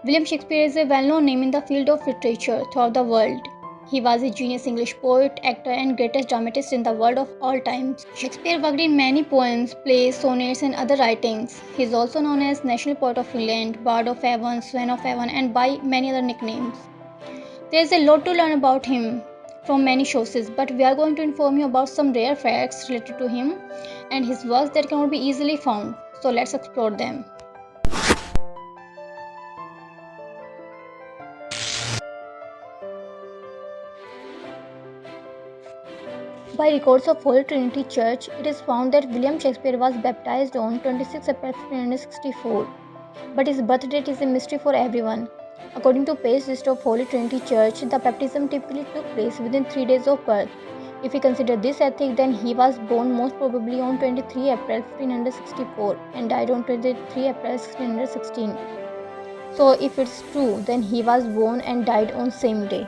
William Shakespeare is a well-known name in the field of literature throughout the world. He was a genius English poet, actor, and greatest dramatist in the world of all times. Shakespeare worked in many poems, plays, sonnets, and other writings. He is also known as National Poet of England, Bard of Avon, Swan of Avon, and by many other nicknames. There is a lot to learn about him from many sources, but we are going to inform you about some rare facts related to him and his works that cannot be easily found. So let's explore them. By records of Holy Trinity Church, it is found that William Shakespeare was baptized on 26 April 1564, but his birth date is a mystery for everyone. According to page list of Holy Trinity Church, the baptism typically took place within 3 days of birth. If we consider this ethic, then he was born most probably on 23 April 1564 and died on 23 April 1616. So if it's true, then he was born and died on same day.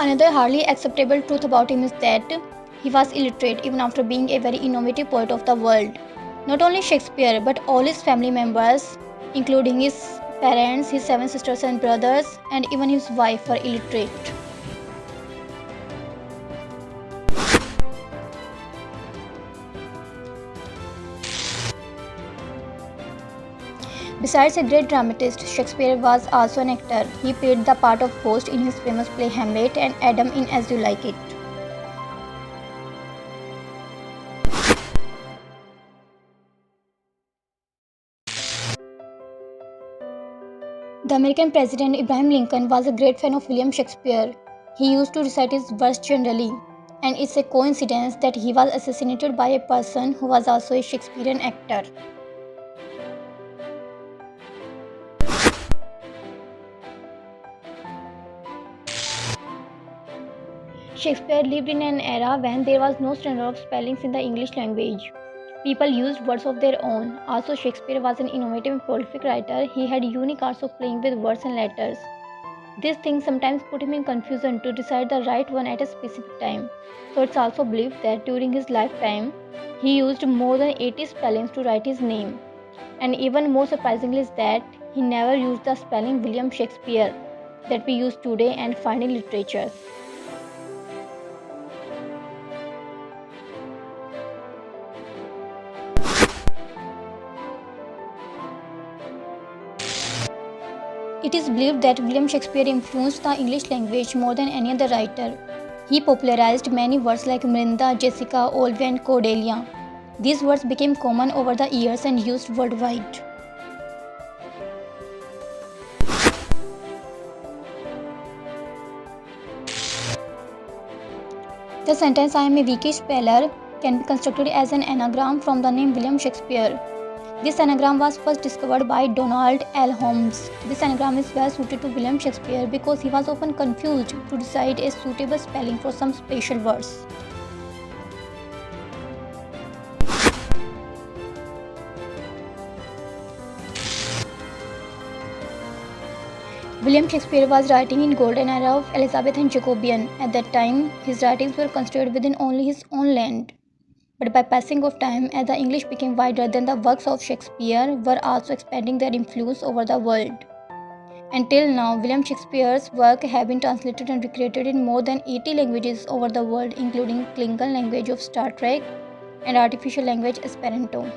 Another hardly acceptable truth about him is that he was illiterate even after being a very innovative poet of the world. Not only Shakespeare but all his family members, including his parents, his 7 sisters and brothers, and even his wife were illiterate. Besides a great dramatist, Shakespeare was also an actor. He played the part of Ghost in his famous play Hamlet and Adam in As You Like It. The American President Abraham Lincoln was a great fan of William Shakespeare. He used to recite his verse generally, and it's a coincidence that he was assassinated by a person who was also a Shakespearean actor. Shakespeare lived in an era when there was no standard of spellings in the English language. People used words of their own. Also, Shakespeare was an innovative and prolific writer. He had unique arts of playing with words and letters. These things sometimes put him in confusion to decide the right one at a specific time. So it's also believed that during his lifetime, he used more than 80 spellings to write his name. And even more surprisingly is that he never used the spelling William Shakespeare that we use today and find in literatures. It is believed that William Shakespeare influenced the English language more than any other writer. He popularized many words like Mirinda, Jessica, Olivia, and Cordelia. These words became common over the years and used worldwide. The sentence "I am a weakish speller" can be constructed as an anagram from the name William Shakespeare. This anagram was first discovered by Donald L. Holmes. This anagram is well suited to William Shakespeare because he was often confused to decide a suitable spelling for some special words. William Shakespeare was writing in golden era of Elizabeth and Jacobean. At that time, his writings were considered within only his own land. But by passing of time, as the English became wider, then the works of Shakespeare were also expanding their influence over the world. Until now, William Shakespeare's work have been translated and recreated in more than 80 languages over the world, including Klingon language of Star Trek and artificial language Esperanto.